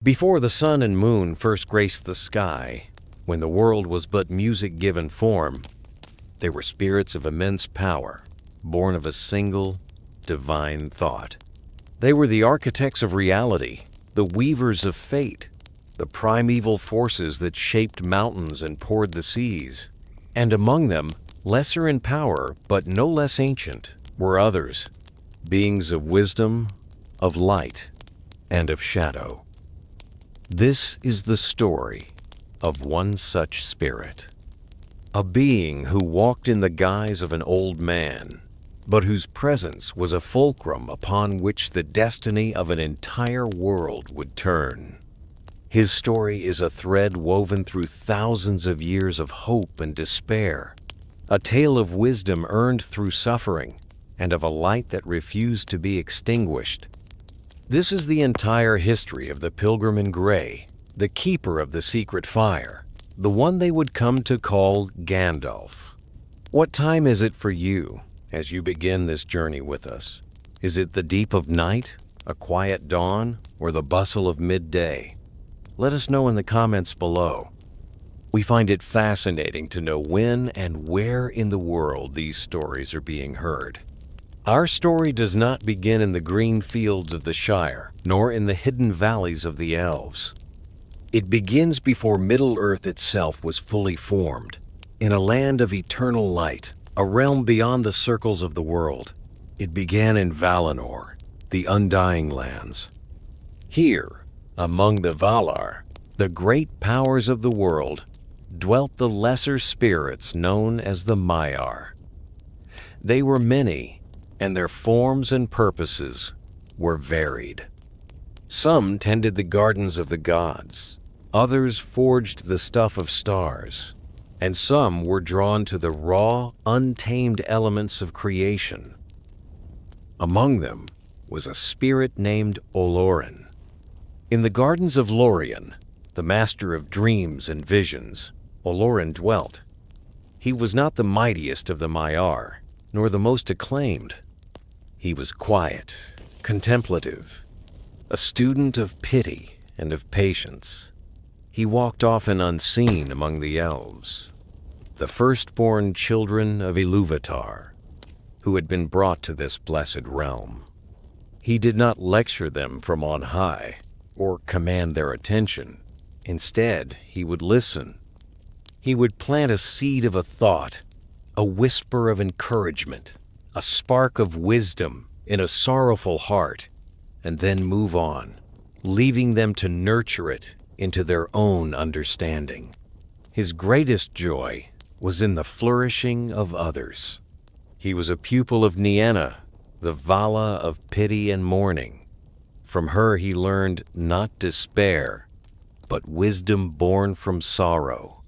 Before the sun and moon first graced the sky, when the world was but music given form, they were spirits of immense power, born of a single, divine thought. They were the architects of reality, the weavers of fate, the primeval forces that shaped mountains and poured the seas. And among them, lesser in power but no less ancient, were others, beings of wisdom, of light, and of shadow. This is the story of one such spirit, a being who walked in the guise of an old man, but whose presence was a fulcrum upon which the destiny of an entire world would turn. His story is a thread woven through thousands of years of hope and despair, a tale of wisdom earned through suffering, and of a light that refused to be extinguished. This is the entire history of the Pilgrim in Grey, the keeper of the secret fire, the one they would come to call Gandalf. What time is it for you as you begin this journey with us? Is it the deep of night, a quiet dawn, or the bustle of midday? Let us know in the comments below. We find it fascinating to know when and where in the world these stories are being heard. Our story does not begin in the green fields of the Shire, nor in the hidden valleys of the Elves. It begins before Middle-earth itself was fully formed, in a land of eternal light, a realm beyond the circles of the world. It began in Valinor, the Undying Lands. Here, among the Valar, the great powers of the world, dwelt the lesser spirits known as the Maiar. They were many, and their forms and purposes were varied. Some tended the gardens of the gods, others forged the stuff of stars, and some were drawn to the raw, untamed elements of creation. Among them was a spirit named Olorin. In the gardens of Lorien, the master of dreams and visions, Olorin dwelt. He was not the mightiest of the Maiar, nor the most acclaimed. He was quiet, contemplative, a student of pity and of patience. He walked often unseen among the elves, the firstborn children of Ilúvatar, who had been brought to this blessed realm. He did not lecture them from on high or command their attention. Instead, he would listen. He would plant a seed of a thought, a whisper of encouragement, a spark of wisdom in a sorrowful heart, and then move on, leaving them to nurture it into their own understanding. His greatest joy was in the flourishing of others. He was a pupil of Nienna, the Vala of pity and mourning. From her he learned not despair, but wisdom born from sorrow.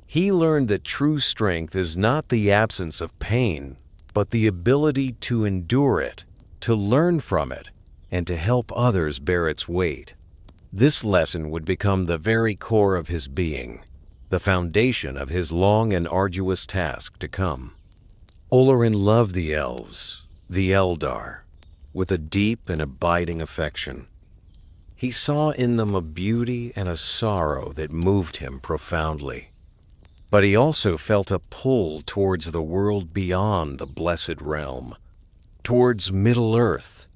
He learned that true strength is not the absence of pain, but the ability to endure it, to learn from it, and to help others bear its weight. This lesson would become the very core of his being, the foundation of his long and arduous task to come. Olorin loved the elves, the Eldar, with a deep and abiding affection. He saw in them a beauty and a sorrow that moved him profoundly. But he also felt a pull towards the world beyond the blessed realm, towards Middle-earth,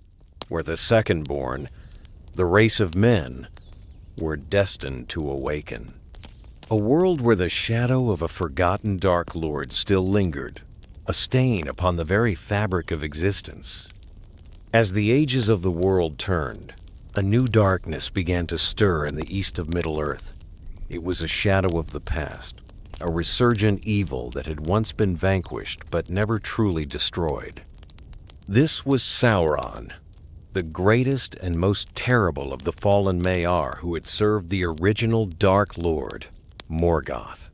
where the second-born, the race of men, were destined to awaken. A world where the shadow of a forgotten Dark Lord still lingered, a stain upon the very fabric of existence. As the ages of the world turned, a new darkness began to stir in the east of Middle-earth. It was a shadow of the past, a resurgent evil that had once been vanquished but never truly destroyed. This was Sauron, the greatest and most terrible of the fallen Maiar who had served the original Dark Lord, Morgoth.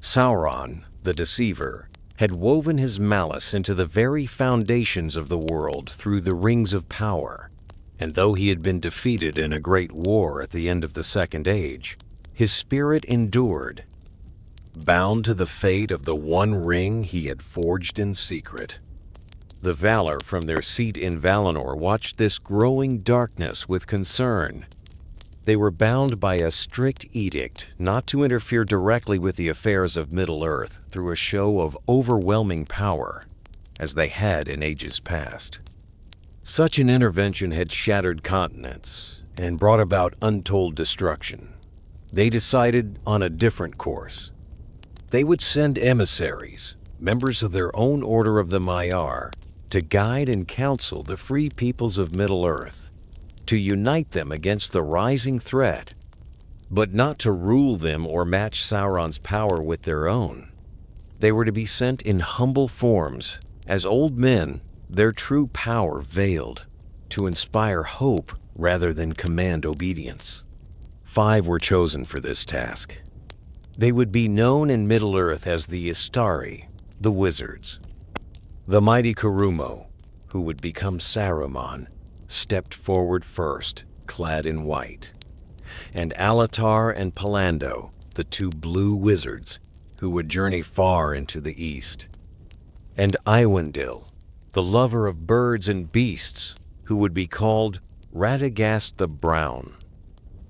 Sauron, the Deceiver, had woven his malice into the very foundations of the world through the Rings of Power, and though he had been defeated in a great war at the end of the Second Age, his spirit endured, bound to the fate of the one ring he had forged in secret. The Valar from their seat in Valinor watched this growing darkness with concern. They were bound by a strict edict not to interfere directly with the affairs of Middle-earth through a show of overwhelming power, as they had in ages past. Such an intervention had shattered continents and brought about untold destruction. They decided on a different course. They would send emissaries, members of their own order of the Maia, to guide and counsel the free peoples of Middle-earth, to unite them against the rising threat, but not to rule them or match Sauron's power with their own. They were to be sent in humble forms, as old men, their true power veiled, to inspire hope rather than command obedience. 5 were chosen for this task. They would be known in Middle-earth as the Istari, the wizards. The mighty Kurumo, who would become Saruman, stepped forward first, clad in white, and Alatar and Palando, the 2 blue wizards, who would journey far into the east, and Iwendil, the lover of birds and beasts, who would be called Radagast the Brown.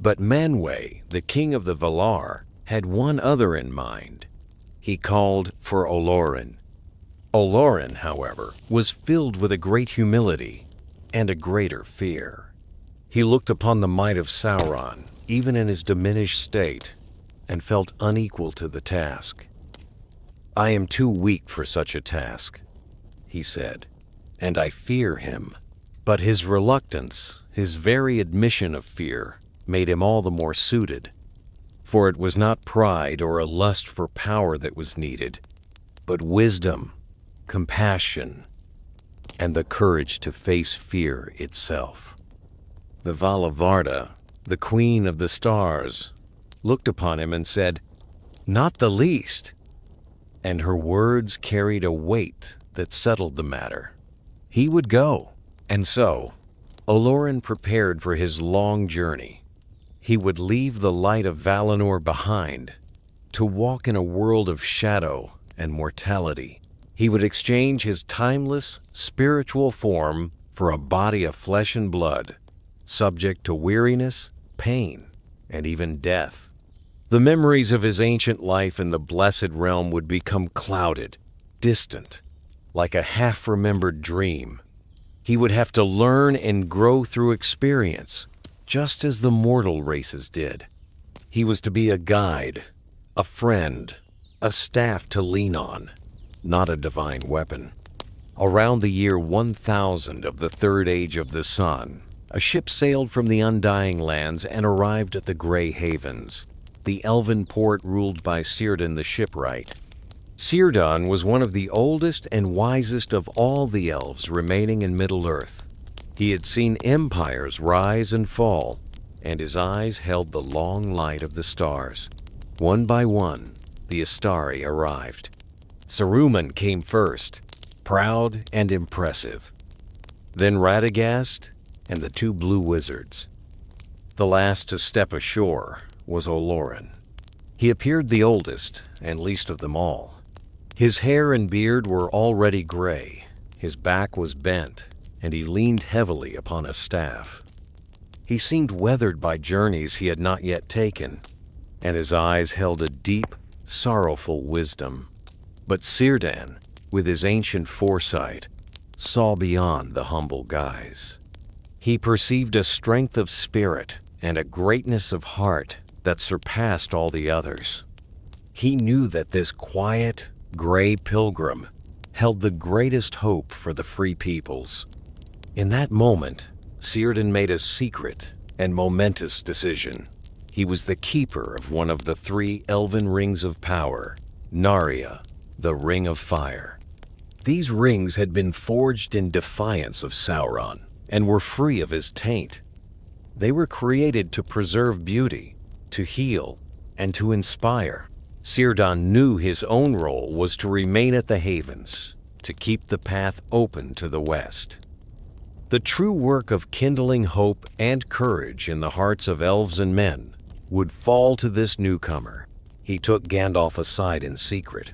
But Manwë, the king of the Valar, had one other in mind. He called for Olorin. Olorin, however, was filled with a great humility and a greater fear. He looked upon the might of Sauron, even in his diminished state, and felt unequal to the task. "I am too weak for such a task," he said, "and I fear him." But his reluctance, his very admission of fear, made him all the more suited. For it was not pride or a lust for power that was needed, but wisdom, compassion, and the courage to face fear itself. The Valavarda, the queen of the stars, looked upon him and said, "Not the least," and her words carried a weight that settled the matter. He would go, and so Olorin prepared for his long journey. He would leave the light of Valinor behind, to walk in a world of shadow and mortality. He would exchange his timeless, spiritual form for a body of flesh and blood, subject to weariness, pain, and even death. The memories of his ancient life in the blessed realm would become clouded, distant, like a half-remembered dream. He would have to learn and grow through experience, just as the mortal races did. He was to be a guide, a friend, a staff to lean on, not a divine weapon. Around the year 1000 of the Third Age of the Sun, a ship sailed from the Undying Lands and arrived at the Grey Havens, the elven port ruled by Círdan the Shipwright. Círdan was one of the oldest and wisest of all the elves remaining in Middle-earth. He had seen empires rise and fall, and his eyes held the long light of the stars. One by one, the Istari arrived. Saruman came first, proud and impressive. Then Radagast and the 2 blue wizards. The last to step ashore was Olorin. He appeared the oldest and least of them all. His hair and beard were already gray, his back was bent, and he leaned heavily upon a staff. He seemed weathered by journeys he had not yet taken, and his eyes held a deep, sorrowful wisdom. But Círdan, with his ancient foresight, saw beyond the humble guise. He perceived a strength of spirit and a greatness of heart that surpassed all the others. He knew that this quiet, gray pilgrim held the greatest hope for the free peoples. In that moment, Círdan made a secret and momentous decision. He was the keeper of one of the 3 elven rings of power, Narya, the Ring of Fire. These rings had been forged in defiance of Sauron and were free of his taint. They were created to preserve beauty, to heal, and to inspire. Círdan knew his own role was to remain at the Havens, to keep the path open to the west. The true work of kindling hope and courage in the hearts of elves and men would fall to this newcomer. He took Gandalf aside in secret.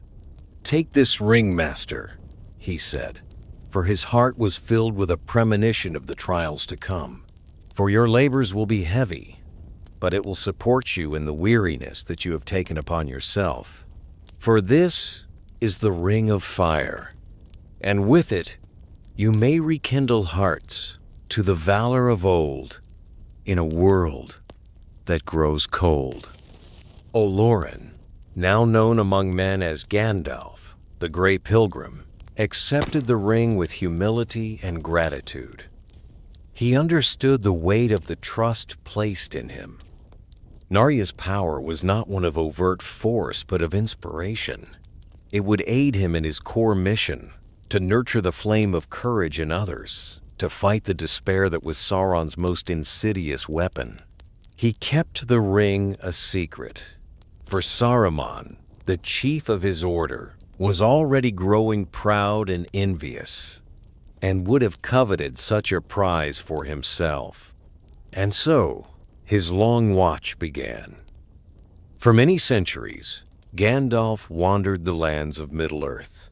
"Take this ring, master," he said, for his heart was filled with a premonition of the trials to come. "For your labors will be heavy, but it will support you in the weariness that you have taken upon yourself. For this is the ring of fire, and with it you may rekindle hearts to the valor of old in a world that grows cold. Olorin, now known among men as Gandalf the Grey Pilgrim, accepted the ring with humility and gratitude. He understood the weight of the trust placed in him. Narya's power was not one of overt force, but of inspiration. It would aid him in his core mission, to nurture the flame of courage in others, to fight the despair that was Sauron's most insidious weapon. He kept the ring a secret, for Saruman, the chief of his order, was already growing proud and envious, and would have coveted such a prize for himself. And so, his long watch began. For many centuries, Gandalf wandered the lands of Middle-earth.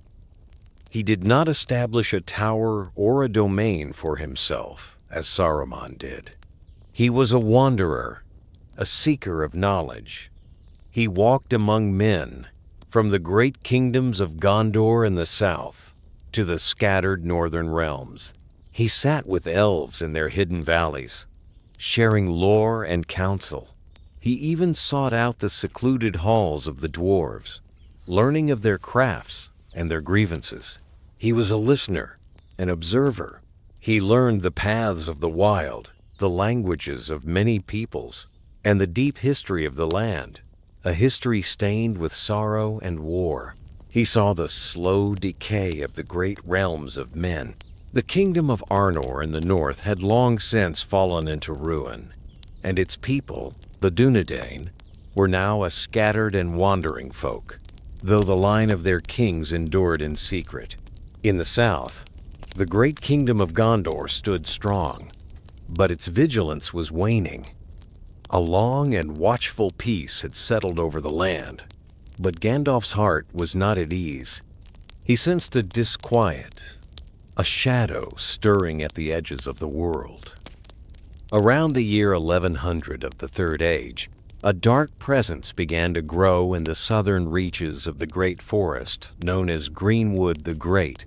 He did not establish a tower or a domain for himself, as Saruman did. He was a wanderer, a seeker of knowledge. He walked among men, from the great kingdoms of Gondor in the south to the scattered northern realms. He sat with elves in their hidden valleys, sharing lore and counsel. He even sought out the secluded halls of the dwarves, learning of their crafts and their grievances. He was a listener, an observer. He learned the paths of the wild, the languages of many peoples, and the deep history of the land, a history stained with sorrow and war. He saw the slow decay of the great realms of men. The kingdom of Arnor in the north had long since fallen into ruin, and its people, the Dunedain, were now a scattered and wandering folk, though the line of their kings endured in secret. In the south, the great kingdom of Gondor stood strong, but its vigilance was waning. A long and watchful peace had settled over the land, but Gandalf's heart was not at ease. He sensed a disquiet, a shadow stirring at the edges of the world. Around the year 1100 of the Third Age, a dark presence began to grow in the southern reaches of the great forest known as Greenwood the Great.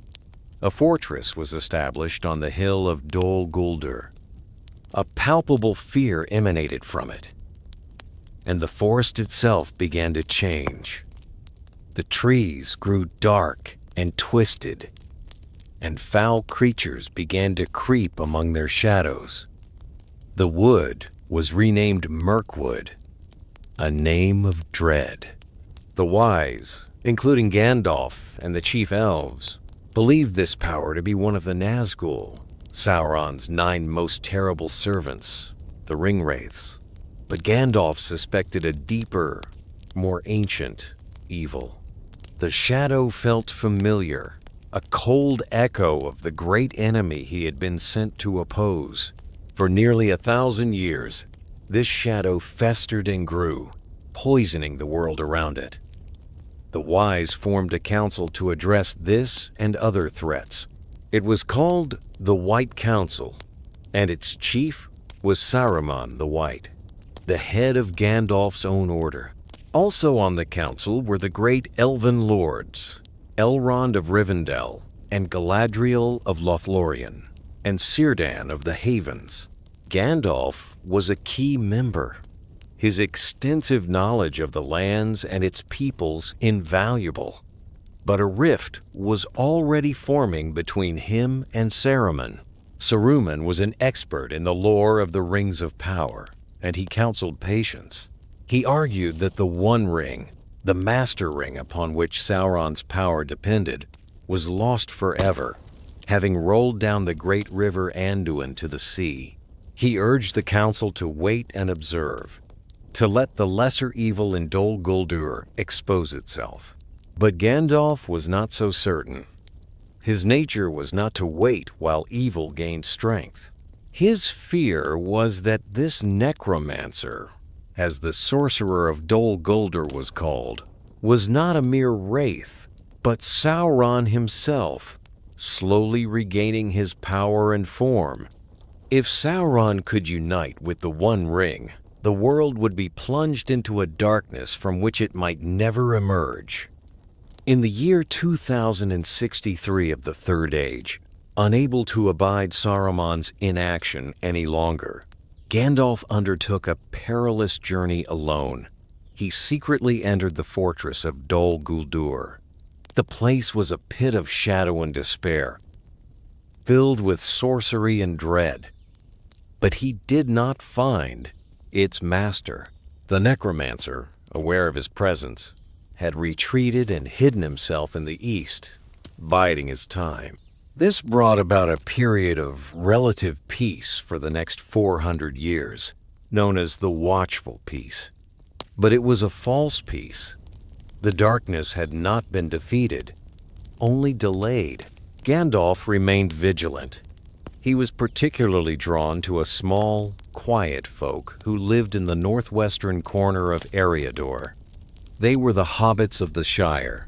A fortress was established on the hill of Dol Guldur. A palpable fear emanated from it, and the forest itself began to change. The trees grew dark and twisted, and foul creatures began to creep among their shadows. The wood was renamed Mirkwood, a name of dread. The wise, including Gandalf and the chief elves, believed this power to be one of the Nazgul, Sauron's 9 most terrible servants, the Ringwraiths. But Gandalf suspected a deeper, more ancient evil. The shadow felt familiar, a cold echo of the great enemy he had been sent to oppose. For nearly 1,000 years, this shadow festered and grew, poisoning the world around it. The wise formed a council to address this and other threats. It was called the White Council, and its chief was Saruman the White, the head of Gandalf's own order. Also on the council were the great elven lords, Elrond of Rivendell, and Galadriel of Lothlorien, and Círdan of the Havens. Gandalf was a key member, his extensive knowledge of the lands and its peoples invaluable. But a rift was already forming between him and Saruman. Saruman was an expert in the lore of the Rings of Power, and he counseled patience. He argued that the One Ring, the Master Ring upon which Sauron's power depended, was lost forever, having rolled down the great river Anduin to the sea. He urged the council to wait and observe, to let the lesser evil in Dol Guldur expose itself. But Gandalf was not so certain. His nature was not to wait while evil gained strength. His fear was that this necromancer, as the sorcerer of Dol Guldur was called, was not a mere wraith, but Sauron himself, slowly regaining his power and form. If Sauron could unite with the One Ring, the world would be plunged into a darkness from which it might never emerge. In the year 2063 of the Third Age, unable to abide Saruman's inaction any longer, Gandalf undertook a perilous journey alone. He secretly entered the fortress of Dol Guldur. The place was a pit of shadow and despair, filled with sorcery and dread. But he did not find its master. The necromancer, aware of his presence, had retreated and hidden himself in the east, biding his time. This brought about a period of relative peace for the next 400 years, known as the Watchful Peace. But it was a false peace. The darkness had not been defeated, only delayed. Gandalf remained vigilant. He was particularly drawn to a small, quiet folk who lived in the northwestern corner of Eriador. They were the hobbits of the Shire.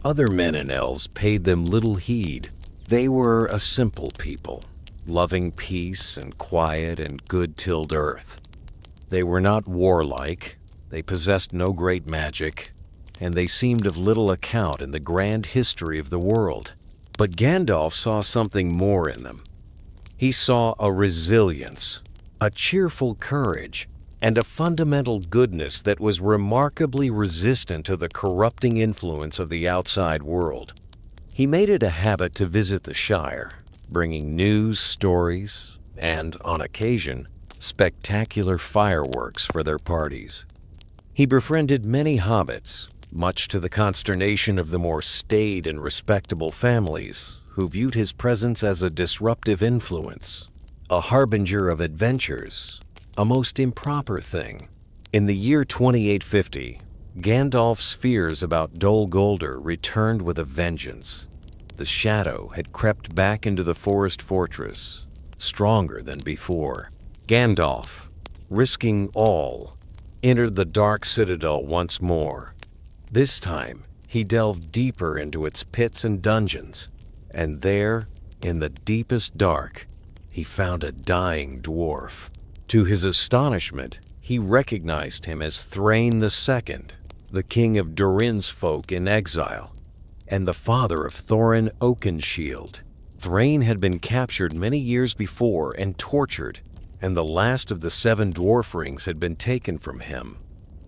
Other men and elves paid them little heed. They were a simple people, loving peace and quiet and good-tilled earth. They were not warlike, they possessed no great magic, and they seemed of little account in the grand history of the world. But Gandalf saw something more in them. He saw a resilience, a cheerful courage, and a fundamental goodness that was remarkably resistant to the corrupting influence of the outside world. He made it a habit to visit the Shire, bringing news, stories, and, on occasion, spectacular fireworks for their parties. He befriended many hobbits, much to the consternation of the more staid and respectable families, who viewed his presence as a disruptive influence, a harbinger of adventures, a most improper thing. In the year 2850, Gandalf's fears about Dol Guldur returned with a vengeance. The shadow had crept back into the forest fortress, stronger than before. Gandalf, risking all, entered the dark citadel once more. This time, he delved deeper into its pits and dungeons, and there, in the deepest dark, he found a dying dwarf. To his astonishment, he recognized him as Thrain II, the king of Durin's folk in exile, and the father of Thorin Oakenshield. Thrain had been captured many years before and tortured, and the last of the 7 dwarf rings had been taken from him.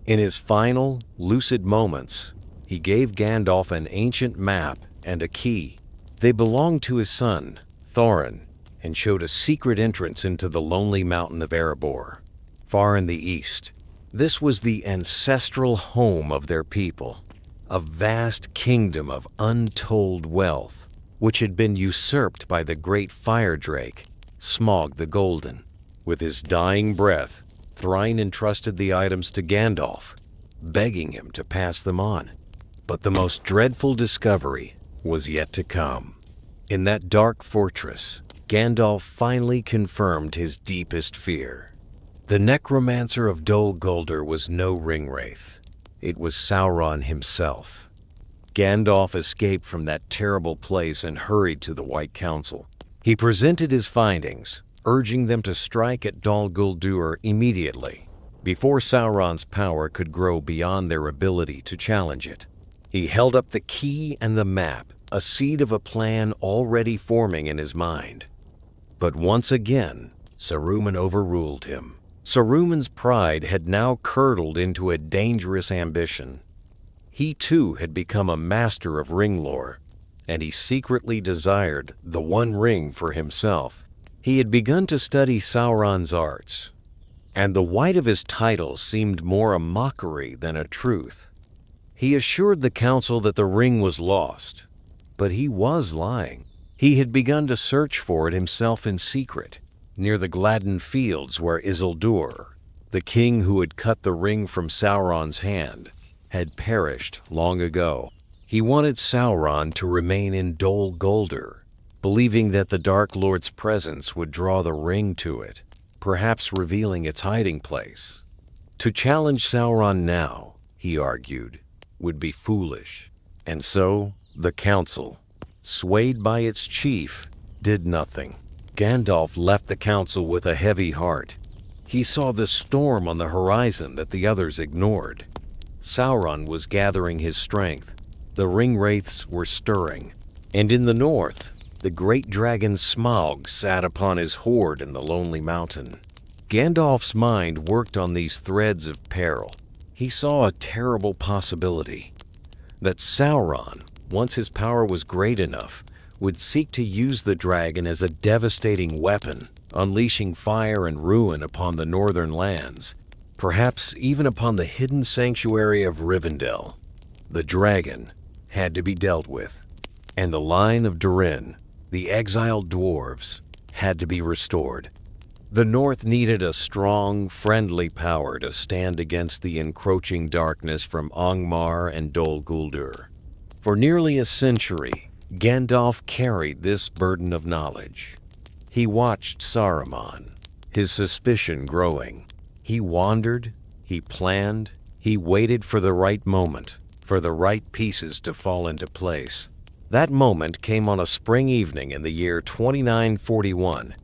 In his final, lucid moments, he gave Gandalf an ancient map and a key. They belonged to his son, Thorin, and showed a secret entrance into the lonely mountain of Erebor, far in the east. This was the ancestral home of their people, a vast kingdom of untold wealth, which had been usurped by the great fire drake, Smaug the Golden. With his dying breath, Thrain entrusted the items to Gandalf, begging him to pass them on. But the most dreadful discovery was yet to come. In that dark fortress, Gandalf finally confirmed his deepest fear. The necromancer of Dol Guldur was no ringwraith. It was Sauron himself. Gandalf escaped from that terrible place and hurried to the White Council. He presented his findings, urging them to strike at Dol Guldur immediately, before Sauron's power could grow beyond their ability to challenge it. He held up the key and the map, a seed of a plan already forming in his mind. But once again, Saruman overruled him. Saruman's pride had now curdled into a dangerous ambition. He too had become a master of ring lore, and he secretly desired the One Ring for himself. He had begun to study Sauron's arts, and the white of his title seemed more a mockery than a truth. He assured the council that the ring was lost, but he was lying. He had begun to search for it himself in secret, near the Gladden Fields where Isildur, the king who had cut the ring from Sauron's hand, had perished long ago. He wanted Sauron to remain in Dol Guldur, believing that the Dark Lord's presence would draw the ring to it, perhaps revealing its hiding place. To challenge Sauron now, he argued, would be foolish, and so the council, swayed by its chief, did nothing. Gandalf left the council with a heavy heart. He saw the storm on the horizon that the others ignored. Sauron was gathering his strength. The ring-wraiths were stirring. And in the north, the great dragon Smaug sat upon his hoard in the lonely mountain. Gandalf's mind worked on these threads of peril. He saw a terrible possibility. That Sauron, once his power was great enough, would seek to use the dragon as a devastating weapon, unleashing fire and ruin upon the northern lands, perhaps even upon the hidden sanctuary of Rivendell. The dragon had to be dealt with, and the line of Durin, the exiled dwarves, had to be restored. The North needed a strong, friendly power to stand against the encroaching darkness from Angmar and Dol Guldur. For nearly a century, Gandalf carried this burden of knowledge. He watched Saruman, his suspicion growing. He wandered, he planned, he waited for the right moment, for the right pieces to fall into place. That moment came on a spring evening in the year 2941.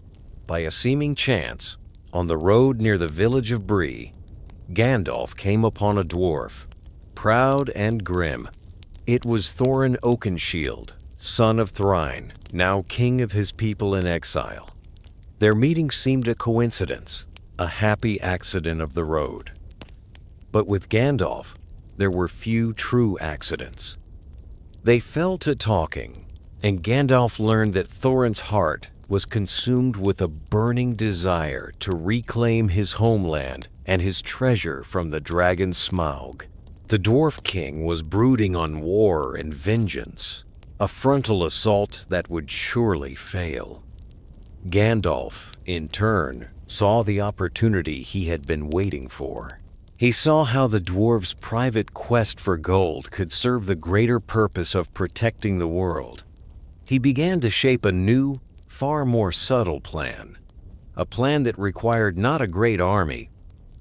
By a seeming chance, on the road near the village of Bree, Gandalf came upon a dwarf, proud and grim. It was Thorin Oakenshield, son of Thrain, now king of his people in exile. Their meeting seemed a coincidence, a happy accident of the road. But with Gandalf, there were few true accidents. They fell to talking, and Gandalf learned that Thorin's heart was consumed with a burning desire to reclaim his homeland and his treasure from the dragon Smaug. The Dwarf King was brooding on war and vengeance, a frontal assault that would surely fail. Gandalf, in turn, saw the opportunity he had been waiting for. He saw how the dwarves' private quest for gold could serve the greater purpose of protecting the world. He began to shape a new, far more subtle plan, a plan that required not a great army,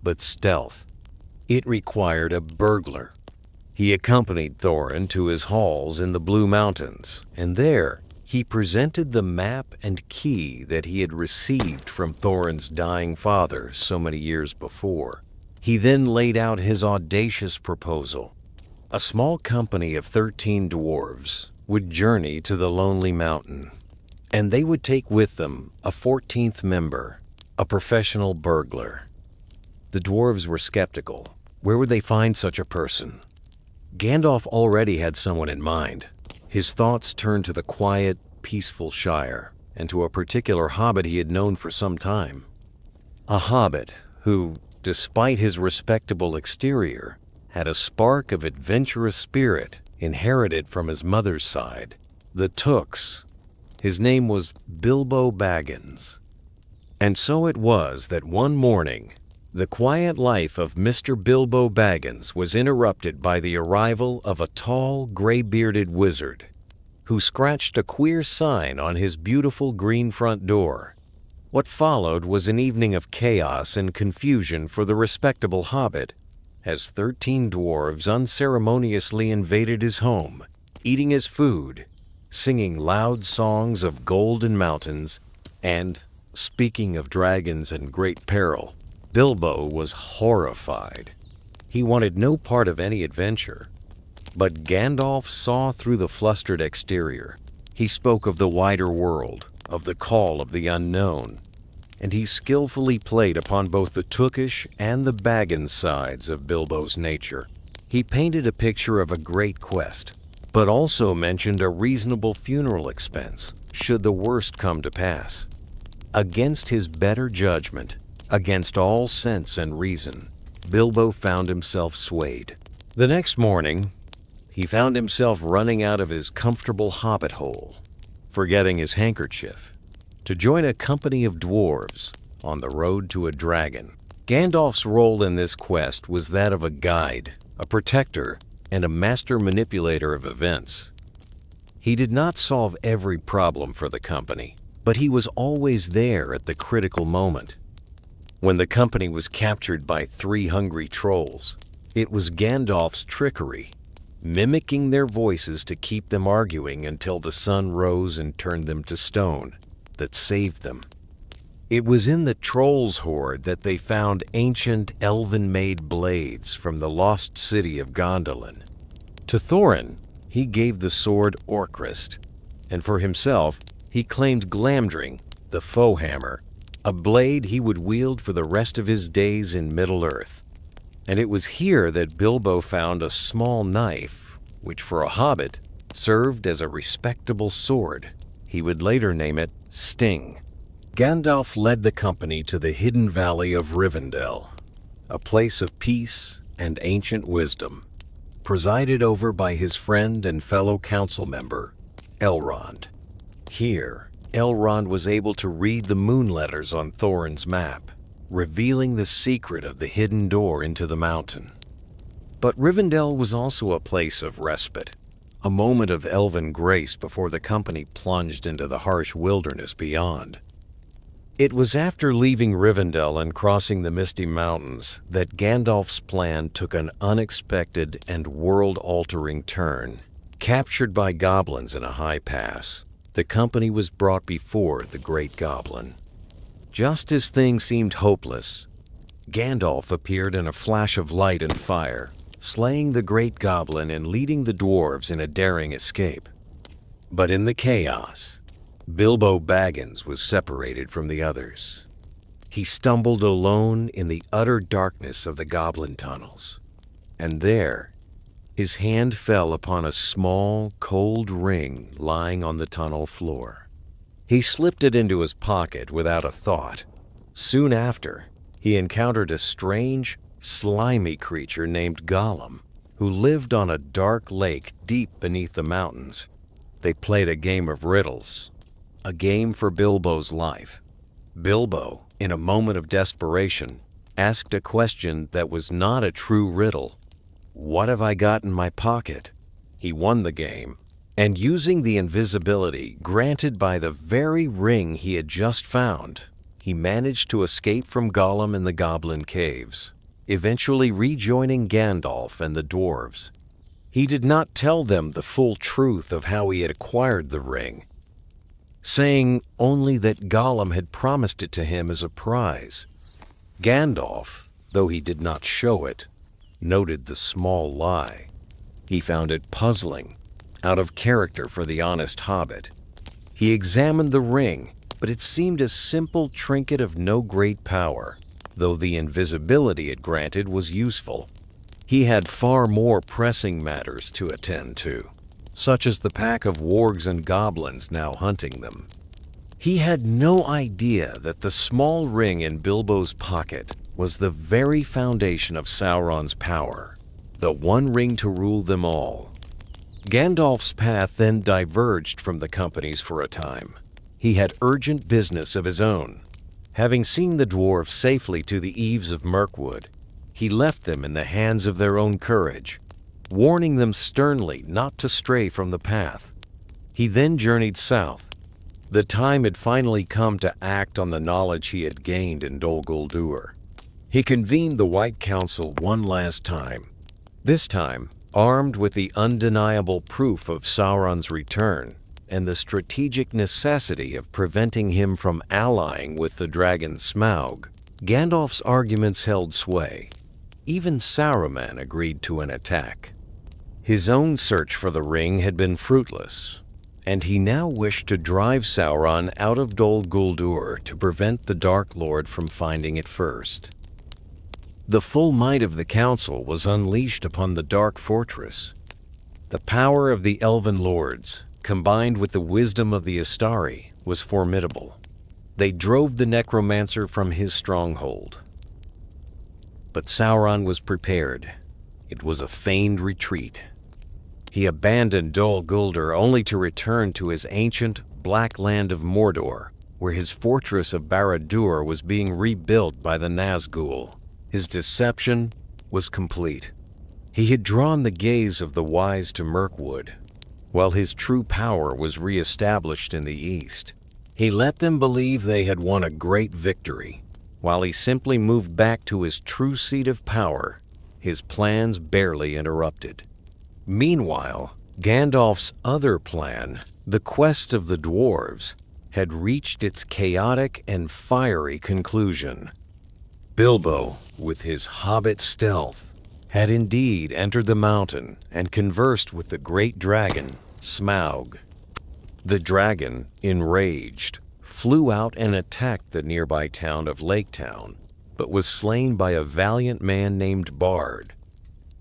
but stealth. It required a burglar. He accompanied Thorin to his halls in the Blue Mountains, and there he presented the map and key that he had received from Thorin's dying father so many years before. He then laid out his audacious proposal. A small company of 13 dwarves would journey to the Lonely Mountain, and they would take with them a 14th member, a professional burglar. The dwarves were skeptical. Where would they find such a person? Gandalf already had someone in mind. His thoughts turned to the quiet, peaceful Shire, and to a particular hobbit he had known for some time. A hobbit who, despite his respectable exterior, had a spark of adventurous spirit inherited from his mother's side, the Tooks. His name was Bilbo Baggins. And so it was that one morning, the quiet life of Mr. Bilbo Baggins was interrupted by the arrival of a tall, gray-bearded wizard who scratched a queer sign on his beautiful green front door. What followed was an evening of chaos and confusion for the respectable hobbit, as 13 dwarves unceremoniously invaded his home, eating his food, singing loud songs of golden mountains, and, speaking of dragons and great peril, Bilbo was horrified. He wanted no part of any adventure. But Gandalf saw through the flustered exterior. He spoke of the wider world, of the call of the unknown, and he skillfully played upon both the Tookish and the Baggins sides of Bilbo's nature. He painted a picture of a great quest, but also mentioned a reasonable funeral expense, should the worst come to pass. Against his better judgment, against all sense and reason, Bilbo found himself swayed. The next morning, he found himself running out of his comfortable hobbit hole, forgetting his handkerchief, to join a company of dwarves on the road to a dragon. Gandalf's role in this quest was that of a guide, a protector, and a master manipulator of events. He did not solve every problem for the company, but he was always there at the critical moment. When the company was captured by 3 hungry trolls, it was Gandalf's trickery, mimicking their voices to keep them arguing until the sun rose and turned them to stone, that saved them. It was in the Trolls' hoard that they found ancient elven-made blades from the lost city of Gondolin. To Thorin, he gave the sword Orcrist, and for himself, he claimed Glamdring, the foe hammer, a blade he would wield for the rest of his days in Middle-earth. And it was here that Bilbo found a small knife, which for a hobbit served as a respectable sword. He would later name it Sting. Gandalf led the company to the hidden valley of Rivendell, a place of peace and ancient wisdom, presided over by his friend and fellow council member, Elrond. Here, Elrond was able to read the moon letters on Thorin's map, revealing the secret of the hidden door into the mountain. But Rivendell was also a place of respite, a moment of elven grace before the company plunged into the harsh wilderness beyond. It was after leaving Rivendell and crossing the Misty Mountains that Gandalf's plan took an unexpected and world-altering turn. Captured by goblins in a high pass, the company was brought before the Great Goblin. Just as things seemed hopeless, Gandalf appeared in a flash of light and fire, slaying the Great Goblin and leading the dwarves in a daring escape. But in the chaos, Bilbo Baggins was separated from the others. He stumbled alone in the utter darkness of the goblin tunnels, and there, his hand fell upon a small, cold ring lying on the tunnel floor. He slipped it into his pocket without a thought. Soon after, he encountered a strange, slimy creature named Gollum, who lived on a dark lake deep beneath the mountains. They played a game of riddles, a game for Bilbo's life. Bilbo, in a moment of desperation, asked a question that was not a true riddle. "What have I got in my pocket?" He won the game, and using the invisibility granted by the very ring he had just found, he managed to escape from Gollum in the Goblin Caves, eventually rejoining Gandalf and the dwarves. He did not tell them the full truth of how he had acquired the ring, saying only that Gollum had promised it to him as a prize. Gandalf, though he did not show it, noted the small lie. He found it puzzling, out of character for the honest hobbit. He examined the ring, but it seemed a simple trinket of no great power, though the invisibility it granted was useful. He had far more pressing matters to attend to, such as the pack of wargs and goblins now hunting them. He had no idea that the small ring in Bilbo's pocket was the very foundation of Sauron's power, the one ring to rule them all. Gandalf's path then diverged from the company's for a time. He had urgent business of his own. Having seen the dwarves safely to the eaves of Mirkwood, he left them in the hands of their own courage, warning them sternly not to stray from the path. He then journeyed south. The time had finally come to act on the knowledge he had gained in Dol Guldur. He convened the White Council one last time, this time armed with the undeniable proof of Sauron's return and the strategic necessity of preventing him from allying with the dragon Smaug. Gandalf's arguments held sway. Even Saruman agreed to an attack. His own search for the ring had been fruitless, and he now wished to drive Sauron out of Dol Guldur to prevent the Dark Lord from finding it first. The full might of the council was unleashed upon the Dark Fortress. The power of the Elven Lords, combined with the wisdom of the Astari, was formidable. They drove the necromancer from his stronghold. But Sauron was prepared. It was a feigned retreat. He abandoned Dol Guldur only to return to his ancient black land of Mordor, where his fortress of Barad-dûr was being rebuilt by the Nazgûl. His deception was complete. He had drawn the gaze of the wise to Mirkwood, while his true power was re-established in the east. He let them believe they had won a great victory, while he simply moved back to his true seat of power, his plans barely interrupted. Meanwhile, Gandalf's other plan, the quest of the dwarves, had reached its chaotic and fiery conclusion. Bilbo, with his hobbit stealth, had indeed entered the mountain and conversed with the great dragon, Smaug. The dragon, enraged, flew out and attacked the nearby town of Lake Town, but was slain by a valiant man named Bard,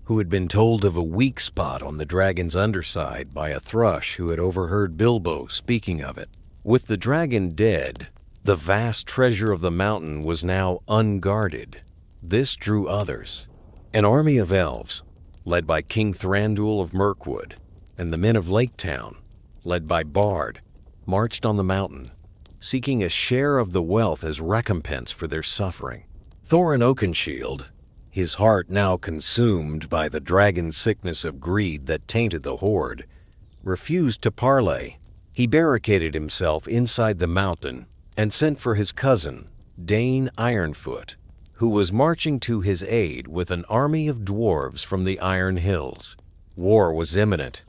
who had been told of a weak spot on the dragon's underside by a thrush who had overheard Bilbo speaking of it. With the dragon dead, the vast treasure of the mountain was now unguarded. This drew others. An army of elves, led by King Thranduil of Mirkwood, and the men of Lake Town, led by Bard, marched on the mountain, seeking a share of the wealth as recompense for their suffering. Thorin Oakenshield, his heart now consumed by the dragon sickness of greed that tainted the horde, refused to parley. He barricaded himself inside the mountain and sent for his cousin, Dane Ironfoot, who was marching to his aid with an army of dwarves from the Iron Hills. War was imminent,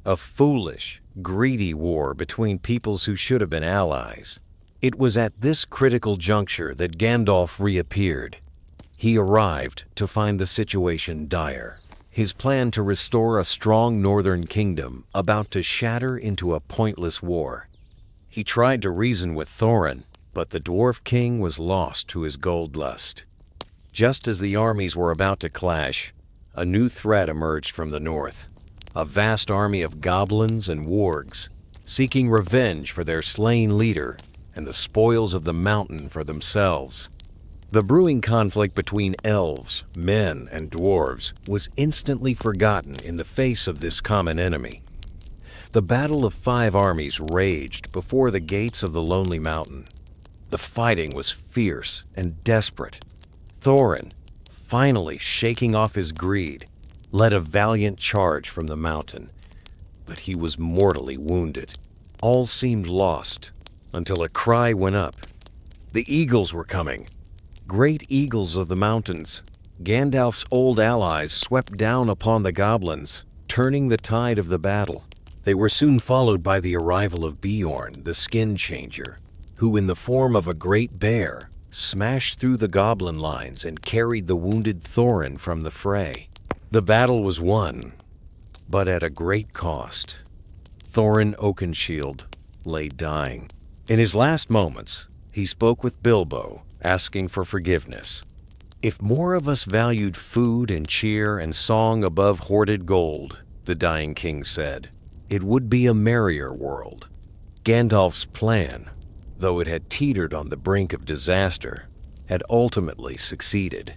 a foolish, greedy war between peoples who should have been allies. It was at this critical juncture that Gandalf reappeared. He arrived to find the situation dire, his plan to restore a strong northern kingdom about to shatter into a pointless war. He tried to reason with Thorin, but the dwarf king was lost to his gold lust. Just as the armies were about to clash, a new threat emerged from the north. A vast army of goblins and wargs, seeking revenge for their slain leader and the spoils of the mountain for themselves. The brewing conflict between elves, men, and dwarves was instantly forgotten in the face of this common enemy. The battle of 5 armies raged before the gates of the Lonely Mountain. The fighting was fierce and desperate. Thorin, finally shaking off his greed, led a valiant charge from the mountain, but he was mortally wounded. All seemed lost until a cry went up. The eagles were coming. Great eagles of the mountains, Gandalf's old allies, swept down upon the goblins, turning the tide of the battle. They were soon followed by the arrival of Beorn, the Skin Changer, who in the form of a great bear smashed through the goblin lines and carried the wounded Thorin from the fray. The battle was won, but at a great cost. Thorin Oakenshield lay dying. In his last moments, he spoke with Bilbo, asking for forgiveness. If more of us valued food and cheer and song above hoarded gold, the dying king said, it would be a merrier world. Gandalf's plan, though it had teetered on the brink of disaster, had ultimately succeeded.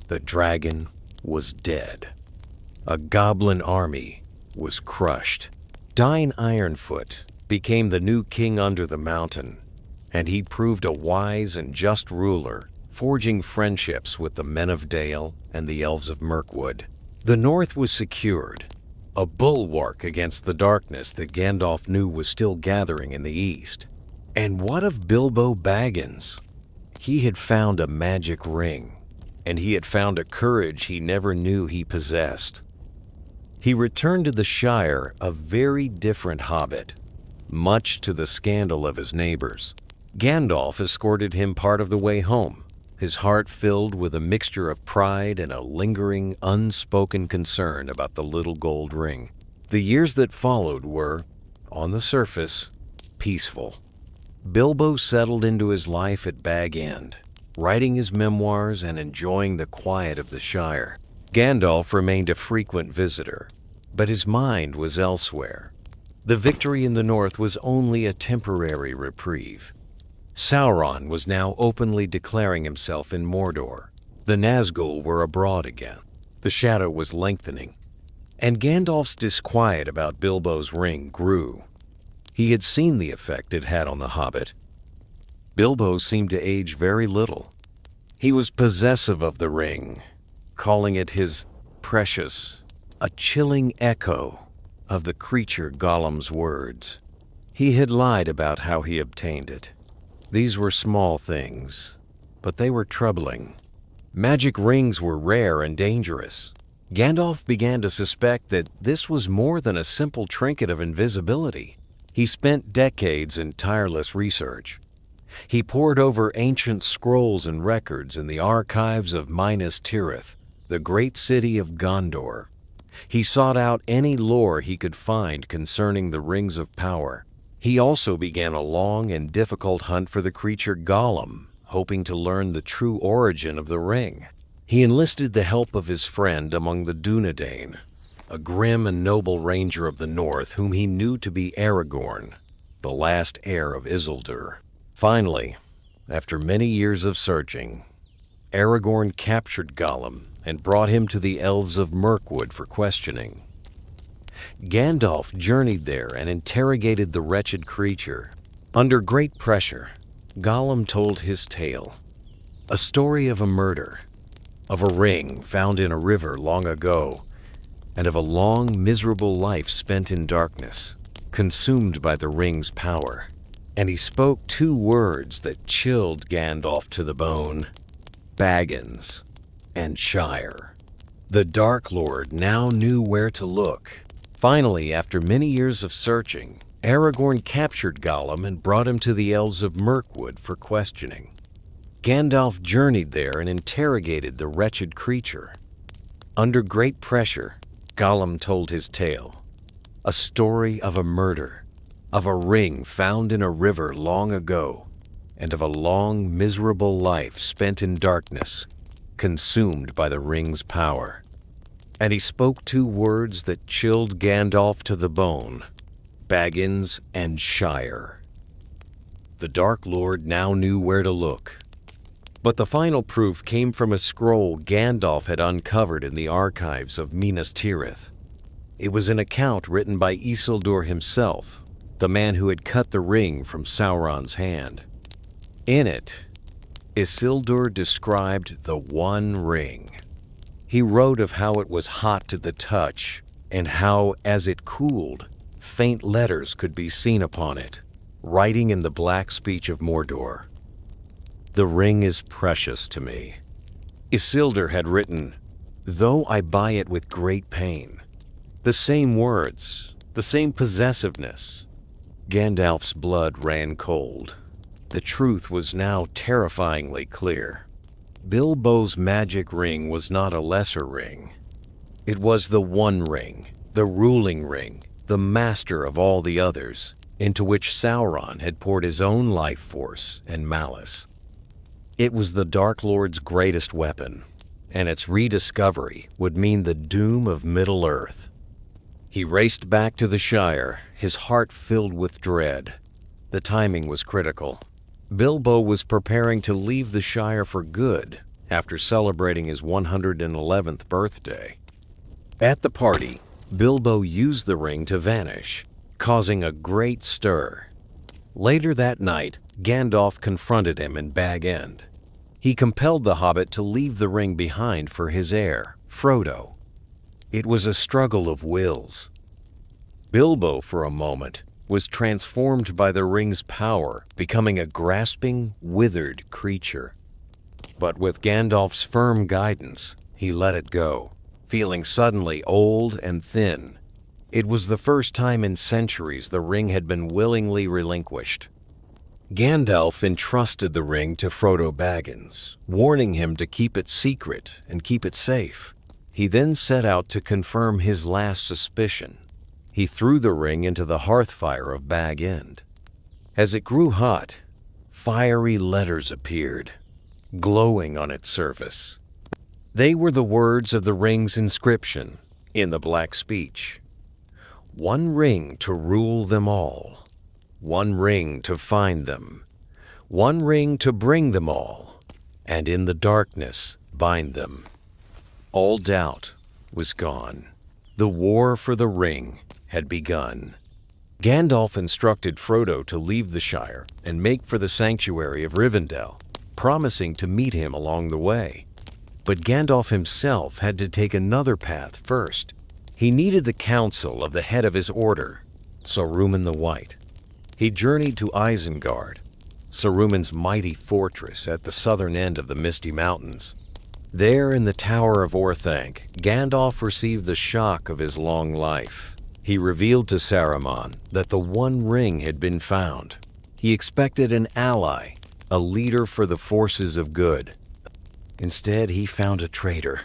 The dragon was dead. A goblin army was crushed. Dine Ironfoot became the new king under the mountain, and he proved a wise and just ruler, forging friendships with the men of Dale and the elves of Mirkwood. The north was secured, a bulwark against the darkness that Gandalf knew was still gathering in the east. And what of Bilbo Baggins? He had found a magic ring, and he had found a courage he never knew he possessed. He returned to the Shire a very different hobbit, much to the scandal of his neighbors. Gandalf escorted him part of the way home, his heart filled with a mixture of pride and a lingering, unspoken concern about the little gold ring. The years that followed were, on the surface, peaceful. Bilbo settled into his life at Bag End, writing his memoirs and enjoying the quiet of the Shire. Gandalf remained a frequent visitor, but his mind was elsewhere. The victory in the north was only a temporary reprieve. Sauron was now openly declaring himself in Mordor. The Nazgul were abroad again. The shadow was lengthening, and Gandalf's disquiet about Bilbo's ring grew. He had seen the effect it had on the Hobbit. Bilbo seemed to age very little. He was possessive of the ring, calling it his precious, a chilling echo of the creature Gollum's words. He had lied about how he obtained it. These were small things, but they were troubling. Magic rings were rare and dangerous. Gandalf began to suspect that this was more than a simple trinket of invisibility. He spent decades in tireless research. He pored over ancient scrolls and records in the archives of Minas Tirith, the great city of Gondor. He sought out any lore he could find concerning the Rings of Power. He also began a long and difficult hunt for the creature Gollum, hoping to learn the true origin of the ring. He enlisted the help of his friend among the Dunedain, a grim and noble ranger of the north whom he knew to be Aragorn, the last heir of Isildur. Finally, after many years of searching, Aragorn captured Gollum and brought him to the elves of Mirkwood for questioning. Gandalf journeyed there and interrogated the wretched creature. Under great pressure, Gollum told his tale, a story of a murder, of a ring found in a river long ago, and of a long, miserable life spent in darkness, consumed by the ring's power. And he spoke two words that chilled Gandalf to the bone: Baggins and Shire. The Dark Lord now knew where to look. Finally, after many years of searching, Aragorn captured Gollum and brought him to the elves of Mirkwood for questioning. Gandalf journeyed there and interrogated the wretched creature. Under great pressure, Gollum told his tale, a story of a murder, of a ring found in a river long ago, and of a long, miserable life spent in darkness, consumed by the ring's power. And he spoke two words that chilled Gandalf to the bone: Baggins and Shire. The Dark Lord now knew where to look. But the final proof came from a scroll Gandalf had uncovered in the archives of Minas Tirith. It was an account written by Isildur himself, the man who had cut the ring from Sauron's hand. In it, Isildur described the One Ring. He wrote of how it was hot to the touch, and how, as it cooled, faint letters could be seen upon it, writing in the black speech of Mordor. The ring is precious to me. Isildur had written, though I buy it with great pain. The same words, the same possessiveness. Gandalf's blood ran cold. The truth was now terrifyingly clear. Bilbo's magic ring was not a lesser ring. It was the One Ring, the ruling ring, the master of all the others, into which Sauron had poured his own life force and malice. It was the Dark Lord's greatest weapon, and its rediscovery would mean the doom of Middle-earth. He raced back to the Shire, his heart filled with dread. The timing was critical. Bilbo was preparing to leave the Shire for good after celebrating his 111th birthday. At the party, Bilbo used the ring to vanish, causing a great stir. Later that night, Gandalf confronted him in Bag End. He compelled the Hobbit to leave the ring behind for his heir, Frodo. It was a struggle of wills. Bilbo, for a moment, was transformed by the ring's power, becoming a grasping, withered creature. But with Gandalf's firm guidance, he let it go, feeling suddenly old and thin. It was the first time in centuries the ring had been willingly relinquished. Gandalf entrusted the ring to Frodo Baggins, warning him to keep it secret and keep it safe. He then set out to confirm his last suspicion. He threw the ring into the hearthfire of Bag End. As it grew hot, fiery letters appeared, glowing on its surface. They were the words of the ring's inscription in the Black Speech. One ring to rule them all. One ring to find them. One ring to bring them all, and in the darkness bind them. All doubt was gone. The war for the ring had begun. Gandalf instructed Frodo to leave the Shire and make for the sanctuary of Rivendell, promising to meet him along the way. But Gandalf himself had to take another path first. He needed the counsel of the head of his order, Saruman the White. He journeyed to Isengard, Saruman's mighty fortress at the southern end of the Misty Mountains. There in the Tower of Orthanc, Gandalf received the shock of his long life. He revealed to Saruman that the One Ring had been found. He expected an ally, a leader for the forces of good. Instead, he found a traitor.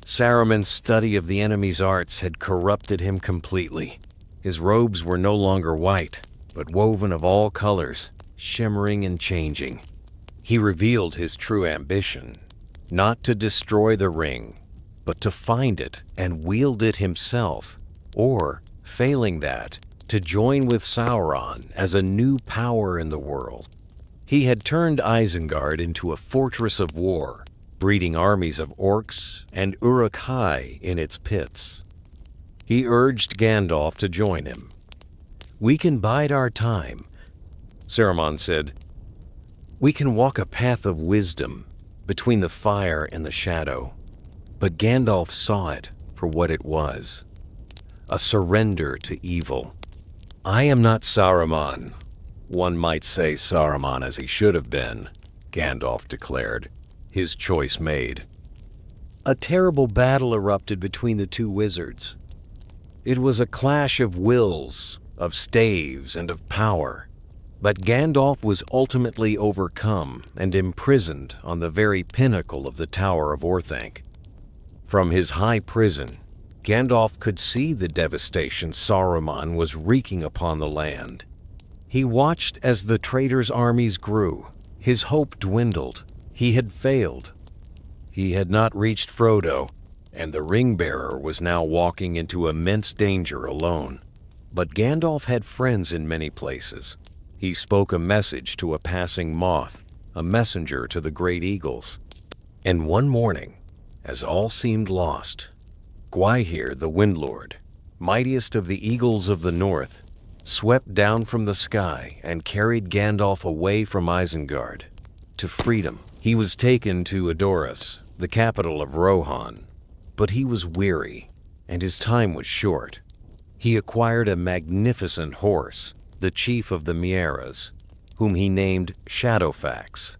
Saruman's study of the enemy's arts had corrupted him completely. His robes were no longer white, but woven of all colors, shimmering and changing. He revealed his true ambition, not to destroy the ring, but to find it and wield it himself, or, failing that, to join with Sauron as a new power in the world. He had turned Isengard into a fortress of war, breeding armies of orcs and Uruk-hai in its pits. He urged Gandalf to join him. "We can bide our time," Saruman said. "We can walk a path of wisdom between the fire and the shadow." But Gandalf saw it for what it was, a surrender to evil. "I am not Saruman. One might say Saruman as he should have been," Gandalf declared, his choice made. A terrible battle erupted between the two wizards. It was a clash of wills, of staves, and of power. But Gandalf was ultimately overcome and imprisoned on the very pinnacle of the Tower of Orthanc. From his high prison, Gandalf could see the devastation Saruman was wreaking upon the land. He watched as the traitor's armies grew. His hope dwindled. He had failed. He had not reached Frodo, and the ring-bearer was now walking into immense danger alone. But Gandalf had friends in many places. He spoke a message to a passing moth, a messenger to the great eagles. And one morning, as all seemed lost, Gwaihir the Windlord, mightiest of the eagles of the north, swept down from the sky and carried Gandalf away from Isengard to freedom. He was taken to Edoras, the capital of Rohan, but he was weary, and his time was short. He acquired a magnificent horse, the chief of the Mearas, whom he named Shadowfax.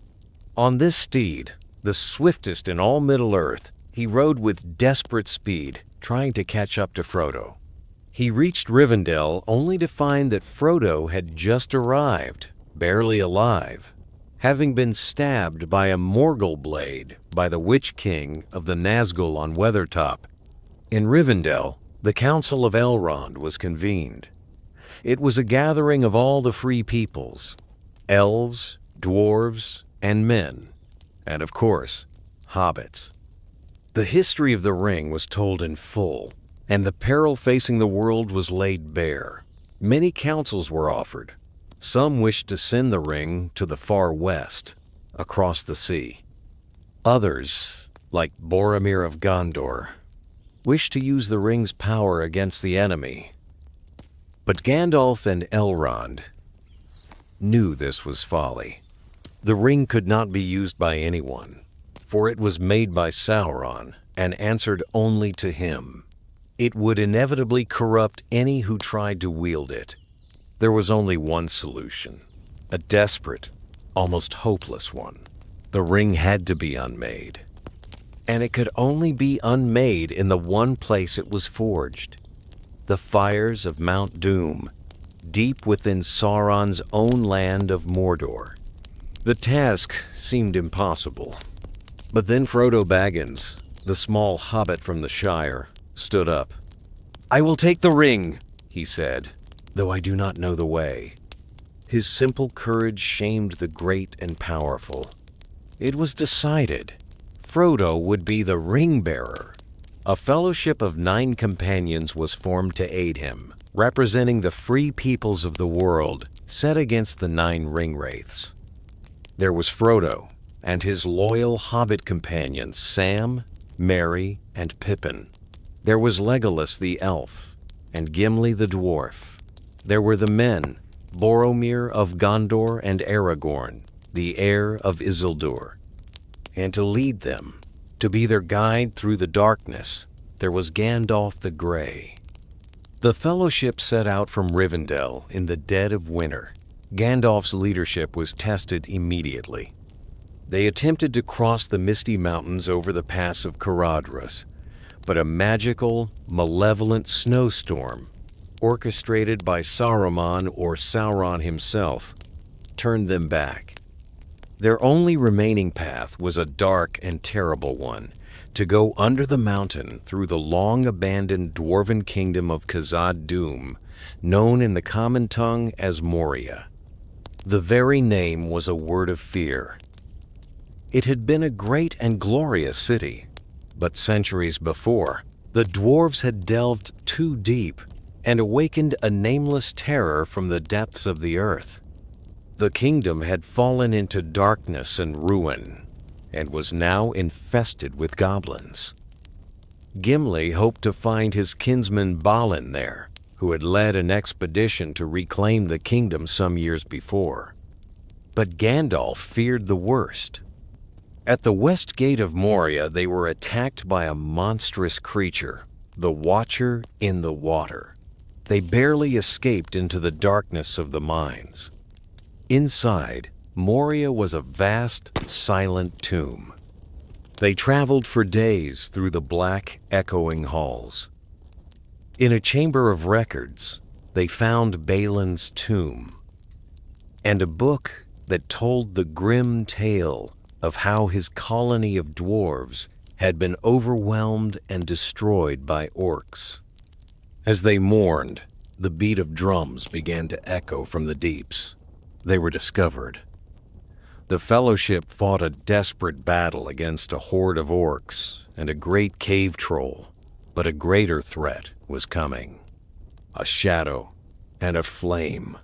On this steed, the swiftest in all Middle-earth, he rode with desperate speed, trying to catch up to Frodo. He reached Rivendell only to find that Frodo had just arrived, barely alive, having been stabbed by a Morgul blade by the Witch King of the Nazgul on Weathertop. In Rivendell, the Council of Elrond was convened. It was a gathering of all the free peoples, elves, dwarves, and men, and of course, hobbits. The history of the ring was told in full, and the peril facing the world was laid bare. Many counsels were offered. Some wished to send the ring to the far west, across the sea. Others, like Boromir of Gondor, wished to use the ring's power against the enemy. But Gandalf and Elrond knew this was folly. The ring could not be used by anyone, for it was made by Sauron and answered only to him. It would inevitably corrupt any who tried to wield it. There was only one solution, a desperate, almost hopeless one. The ring had to be unmade. And it could only be unmade in the one place it was forged, the fires of Mount Doom, deep within Sauron's own land of Mordor. The task seemed impossible. But then Frodo Baggins, the small hobbit from the Shire, stood up. "I will take the ring," he said, "though I do not know the way." His simple courage shamed the great and powerful. It was decided. Frodo would be the ring-bearer. A fellowship of 9 companions was formed to aid him, representing the free peoples of the world set against the 9 ring-wraiths. There was Frodo and his loyal hobbit companions Sam, Merry, and Pippin. There was Legolas the elf and Gimli the dwarf. There were the men, Boromir of Gondor and Aragorn, the heir of Isildur. And to lead them, to be their guide through the darkness, there was Gandalf the Grey. The fellowship set out from Rivendell in the dead of winter. Gandalf's leadership was tested immediately. They attempted to cross the misty mountains over the pass of Caradhras, but a magical, malevolent snowstorm orchestrated by Saruman or Sauron himself, turned them back. Their only remaining path was a dark and terrible one, to go under the mountain through the long-abandoned dwarven kingdom of Khazad-dûm, known in the common tongue as Moria. The very name was a word of fear. It had been a great and glorious city, but centuries before, the dwarves had delved too deep and awakened a nameless terror from the depths of the earth. The kingdom had fallen into darkness and ruin, and was now infested with goblins. Gimli hoped to find his kinsman Balin there, who had led an expedition to reclaim the kingdom some years before. But Gandalf feared the worst. At the west gate of Moria, they were attacked by a monstrous creature, the Watcher in the Water. They barely escaped into the darkness of the mines. Inside, Moria was a vast, silent tomb. They traveled for days through the black, echoing halls. In a chamber of records, they found Balin's tomb, and a book that told the grim tale of how his colony of dwarves had been overwhelmed and destroyed by orcs. As they mourned, the beat of drums began to echo from the deeps. They were discovered. The Fellowship fought a desperate battle against a horde of orcs and a great cave troll, but a greater threat was coming. A shadow and a flame,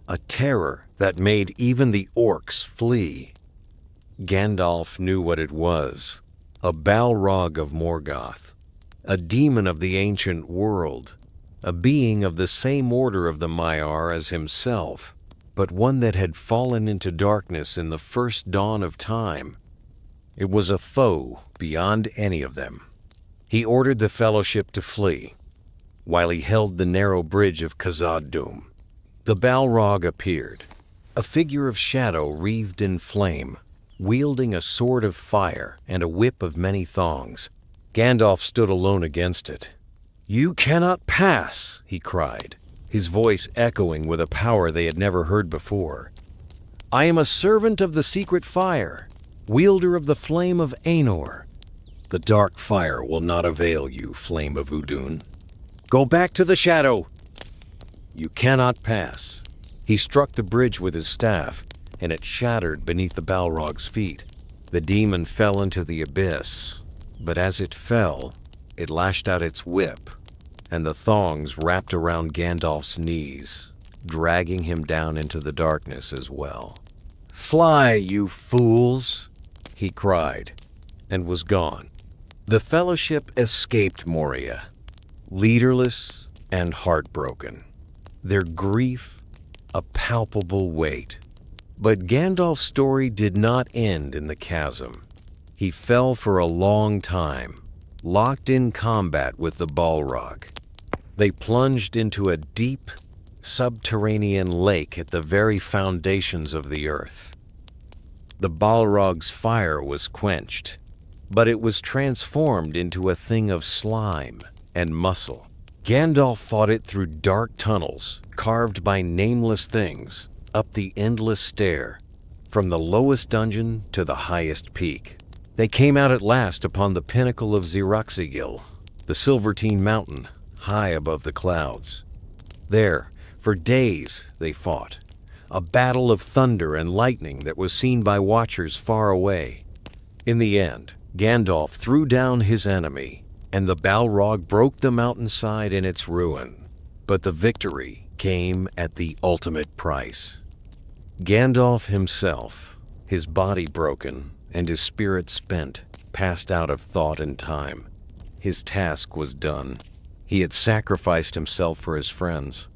a terror that made even the orcs flee. Gandalf knew what it was, a Balrog of Morgoth, a demon of the ancient world, a being of the same order of the Maiar as himself, but one that had fallen into darkness in the first dawn of time. It was a foe beyond any of them. He ordered the Fellowship to flee. While he held the narrow bridge of Khazad-dûm, the Balrog appeared, a figure of shadow wreathed in flame, wielding a sword of fire and a whip of many thongs. Gandalf stood alone against it. "You cannot pass," he cried, his voice echoing with a power they had never heard before. "I am a servant of the secret fire, wielder of the flame of Ainur. The dark fire will not avail you, flame of Udun. Go back to the shadow. You cannot pass." He struck the bridge with his staff, and it shattered beneath the Balrog's feet. The demon fell into the abyss, but as it fell, it lashed out its whip, and the thongs wrapped around Gandalf's knees, dragging him down into the darkness as well. "Fly, you fools!" he cried, and was gone. The Fellowship escaped Moria, leaderless and heartbroken, their grief a palpable weight. But Gandalf's story did not end in the chasm. He fell for a long time, locked in combat with the Balrog. They plunged into a deep, subterranean lake at the very foundations of the earth. The Balrog's fire was quenched, but it was transformed into a thing of slime and muscle. Gandalf fought it through dark tunnels, carved by nameless things, up the endless stair, from the lowest dungeon to the highest peak. They came out at last upon the pinnacle of Ziroxigil, the Silvertine Mountain, high above the clouds. There, for days, they fought, a battle of thunder and lightning that was seen by watchers far away. In the end, Gandalf threw down his enemy, and the Balrog broke the mountainside in its ruin. But the victory came at the ultimate price. Gandalf himself, his body broken and his spirit spent, passed out of thought and time. His task was done. He had sacrificed himself for his friends.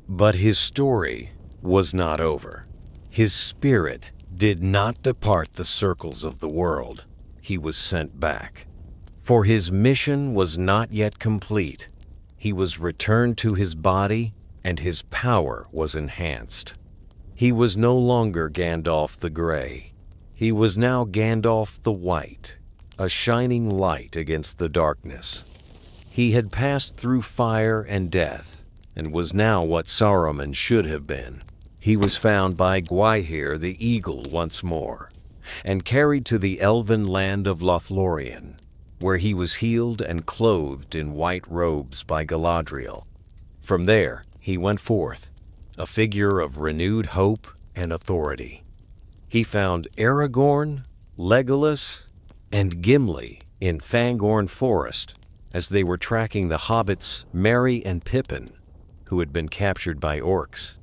But his story was not over. His spirit did not depart the circles of the world. He was sent back. For his mission was not yet complete. He was returned to his body, and his power was enhanced. He was no longer Gandalf the Grey. He was now Gandalf the White, a shining light against the darkness. He had passed through fire and death, and was now what Saruman should have been. He was found by Gwaihir the Eagle once more, and carried to the elven land of Lothlorien, where he was healed and clothed in white robes by Galadriel. From there, he went forth, a figure of renewed hope and authority. He found Aragorn, Legolas, and Gimli in Fangorn Forest as they were tracking the hobbits Merry and Pippin, who had been captured by orcs.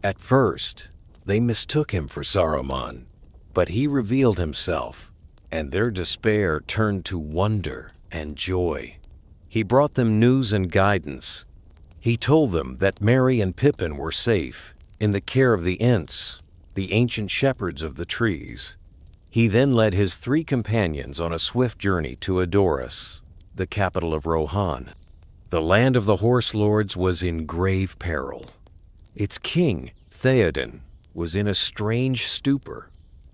At first, they mistook him for Saruman, but he revealed himself, and their despair turned to wonder and joy. He brought them news and guidance. He told them that Merry and Pippin were safe in the care of the Ents, the ancient shepherds of the trees. He then led his 3 companions on a swift journey to Edoras, the capital of Rohan. The land of the Horse Lords was in grave peril. Its king, Theoden, was in a strange stupor,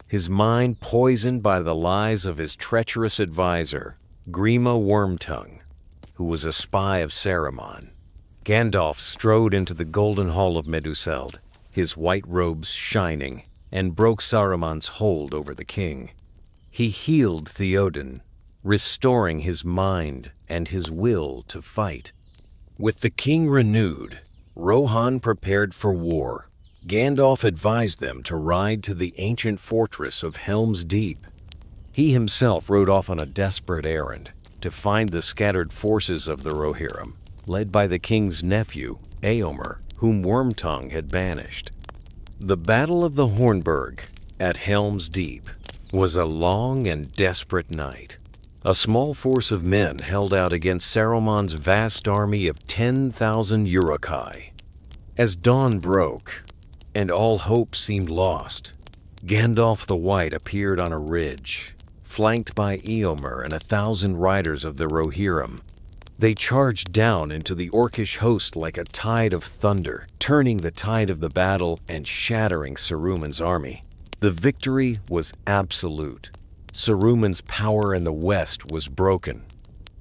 his mind poisoned by the lies of his treacherous advisor, Grima Wormtongue, who was a spy of Saruman. Gandalf strode into the golden hall of Meduseld, his white robes shining, and broke Saruman's hold over the king. He healed Theoden, restoring his mind and his will to fight. With the king renewed, Rohan prepared for war. Gandalf advised them to ride to the ancient fortress of Helm's Deep. He himself rode off on a desperate errand to find the scattered forces of the Rohirrim, led by the king's nephew, Éomer, whom Wormtongue had banished. The Battle of the Hornburg at Helm's Deep was a long and desperate night. A small force of men held out against Saruman's vast army of 10,000 Uruk-hai. As dawn broke, and all hope seemed lost, Gandalf the White appeared on a ridge, flanked by Éomer and 1,000 riders of the Rohirrim. They charged down into the orcish host like a tide of thunder, turning the tide of the battle and shattering Saruman's army. The victory was absolute. Saruman's power in the west was broken.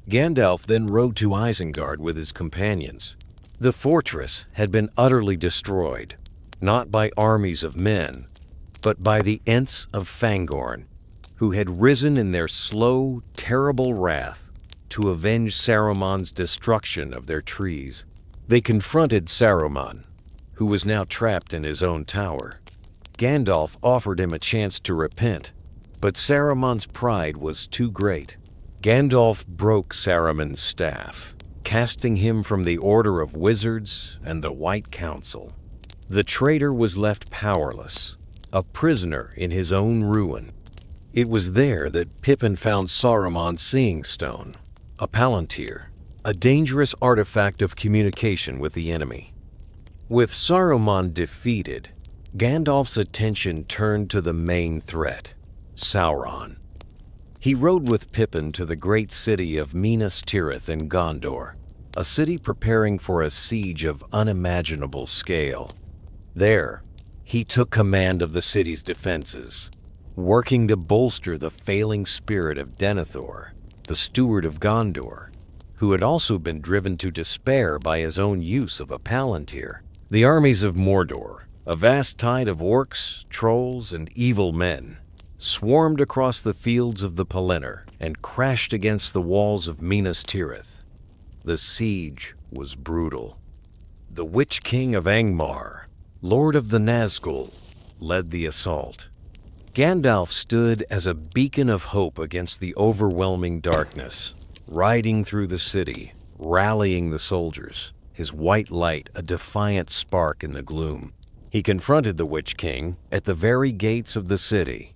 Gandalf then rode to Isengard with his companions. The fortress had been utterly destroyed, not by armies of men, but by the Ents of Fangorn, who had risen in their slow, terrible wrath to avenge Saruman's destruction of their trees. They confronted Saruman, who was now trapped in his own tower. Gandalf offered him a chance to repent, but Saruman's pride was too great. Gandalf broke Saruman's staff, casting him from the Order of Wizards and the White Council. The traitor was left powerless, a prisoner in his own ruin. It was there that Pippin found Saruman's Seeing Stone, a palantir, a dangerous artifact of communication with the enemy. With Saruman defeated, Gandalf's attention turned to the main threat, Sauron. He rode with Pippin to the great city of Minas Tirith in Gondor, a city preparing for a siege of unimaginable scale. There, he took command of the city's defenses, working to bolster the failing spirit of Denethor, the steward of Gondor, who had also been driven to despair by his own use of a palantir. The armies of Mordor, a vast tide of orcs, trolls, and evil men, swarmed across the fields of the Pelennor and crashed against the walls of Minas Tirith. The siege was brutal. The Witch King of Angmar, Lord of the Nazgul, led the assault. Gandalf stood as a beacon of hope against the overwhelming darkness, riding through the city, rallying the soldiers, his white light a defiant spark in the gloom. He confronted the Witch King at the very gates of the city,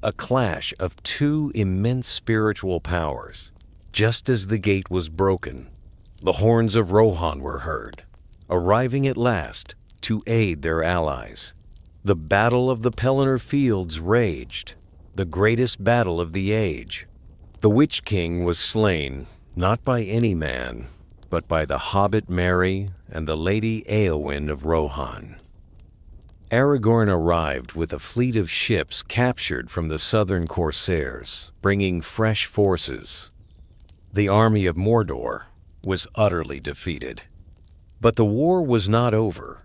a clash of 2 immense spiritual powers. Just as the gate was broken, the horns of Rohan were heard, arriving at last to aid their allies. The Battle of the Pelennor Fields raged, the greatest battle of the age. The Witch King was slain, not by any man, but by the Hobbit Merry and the Lady Éowyn of Rohan. Aragorn arrived with a fleet of ships captured from the southern corsairs, bringing fresh forces. The army of Mordor was utterly defeated. But the war was not over.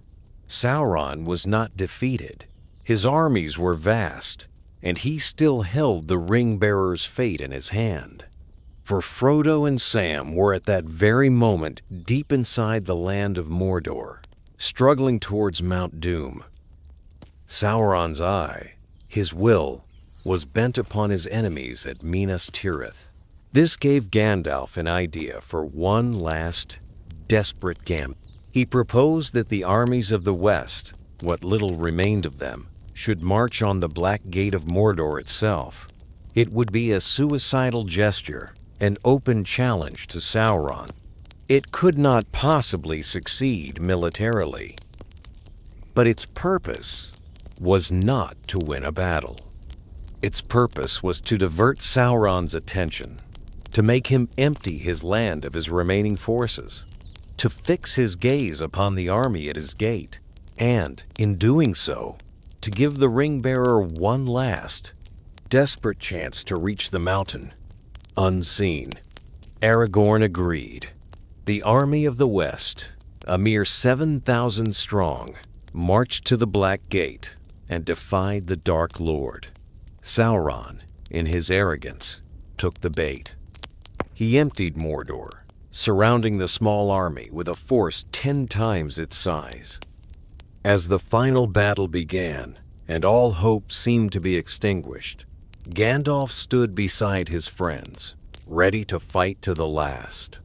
Sauron was not defeated. His armies were vast, and he still held the ring-bearer's fate in his hand. For Frodo and Sam were at that very moment deep inside the land of Mordor, struggling towards Mount Doom. Sauron's eye, his will, was bent upon his enemies at Minas Tirith. This gave Gandalf an idea for one last, desperate gambit. He proposed that the armies of the West, what little remained of them, should march on the Black Gate of Mordor itself. It would be a suicidal gesture, an open challenge to Sauron. It could not possibly succeed militarily. But its purpose was not to win a battle. Its purpose was to divert Sauron's attention, to make him empty his land of his remaining forces, to fix his gaze upon the army at his gate, and, in doing so, to give the ring-bearer one last, desperate chance to reach the mountain, unseen. Aragorn agreed. The army of the West, a mere 7,000 strong, marched to the Black Gate and defied the Dark Lord. Sauron, in his arrogance, took the bait. He emptied Mordor, surrounding the small army with a force 10 times its size. As the final battle began, and all hope seemed to be extinguished, Gandalf stood beside his friends, ready to fight to the last.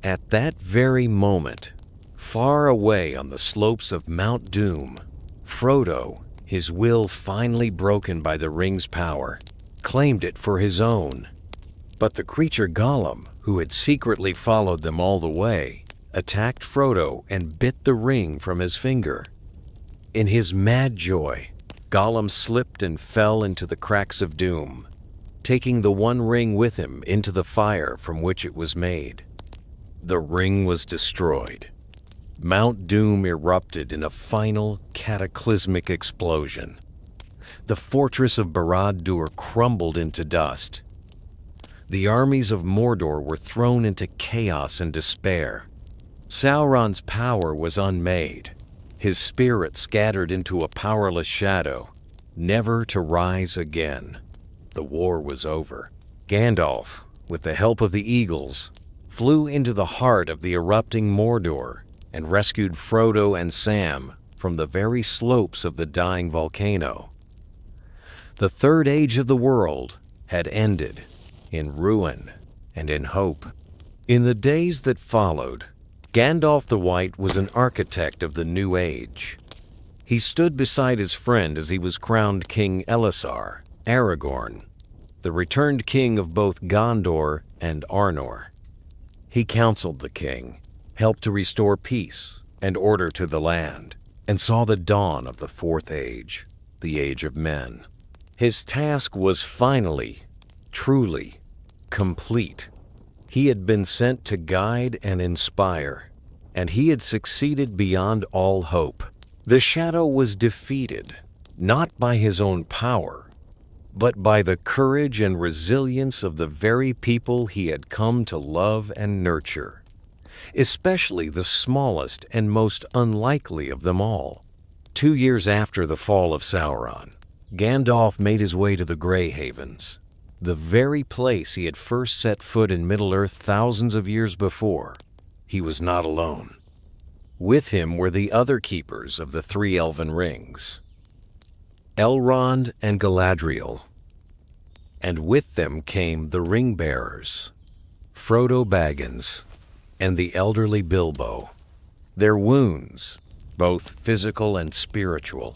At that very moment, far away on the slopes of Mount Doom, Frodo, his will finally broken by the ring's power, claimed it for his own. But the creature Gollum, who had secretly followed them all the way, attacked Frodo and bit the ring from his finger. In his mad joy, Gollum slipped and fell into the cracks of doom, taking the one ring with him into the fire from which it was made. The ring was destroyed. Mount Doom erupted in a final, cataclysmic explosion. The fortress of Barad-dûr crumbled into dust. The armies of Mordor were thrown into chaos and despair. Sauron's power was unmade, his spirit scattered into a powerless shadow, never to rise again. The war was over. Gandalf, with the help of the eagles, flew into the heart of the erupting Mordor and rescued Frodo and Sam from the very slopes of the dying volcano. The Third Age of the world had ended in ruin and in hope. In the days that followed, Gandalf the White was an architect of the New Age. He stood beside his friend as he was crowned King Elisar, Aragorn, the returned king of both Gondor and Arnor. He counseled the king, helped to restore peace and order to the land, and saw the dawn of the Fourth Age, the Age of Men. His task was finally, truly, complete. He had been sent to guide and inspire, and he had succeeded beyond all hope. The Shadow was defeated, not by his own power, but by the courage and resilience of the very people he had come to love and nurture, especially the smallest and most unlikely of them all. 2 years after the fall of Sauron, Gandalf made his way to the Grey Havens, the very place he had first set foot in Middle-earth thousands of years before. He was not alone. With him were the other keepers of the 3 elven rings, Elrond and Galadriel, and with them came the ring-bearers, Frodo Baggins and the elderly Bilbo. Their wounds, both physical and spiritual,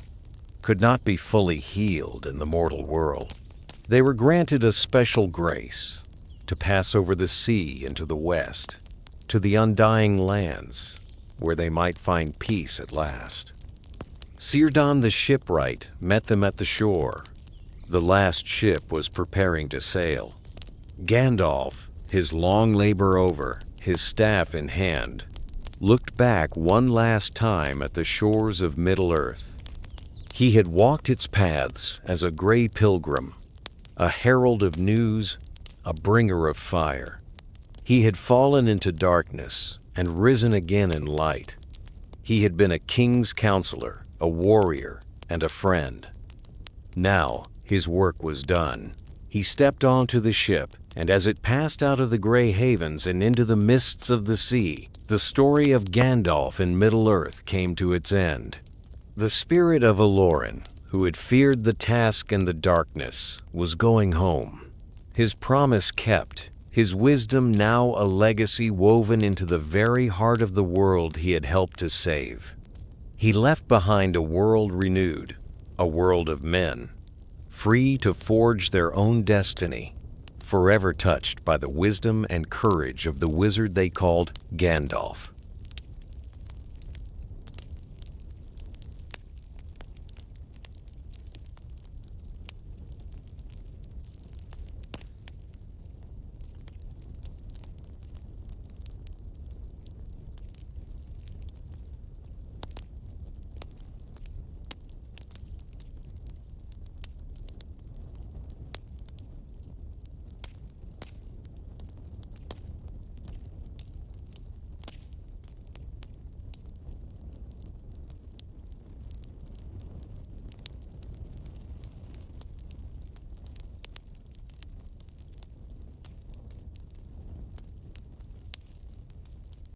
could not be fully healed in the mortal world. They were granted a special grace to pass over the sea into the west, to the undying lands, where they might find peace at last. Círdan the shipwright met them at the shore. The last ship was preparing to sail. Gandalf, his long labor over, his staff in hand, looked back one last time at the shores of Middle-earth. He had walked its paths as a gray pilgrim, a herald of news, a bringer of fire. He had fallen into darkness and risen again in light. He had been a king's counselor, a warrior, and a friend. Now his work was done. He stepped onto the ship, and as it passed out of the Grey Havens and into the mists of the sea, the story of Gandalf in Middle-earth came to its end. The spirit of Aloran, who had feared the task and the darkness, was going home. His promise kept, his wisdom now a legacy woven into the very heart of the world he had helped to save. He left behind a world renewed, a world of men, free to forge their own destiny, forever touched by the wisdom and courage of the wizard they called Gandalf.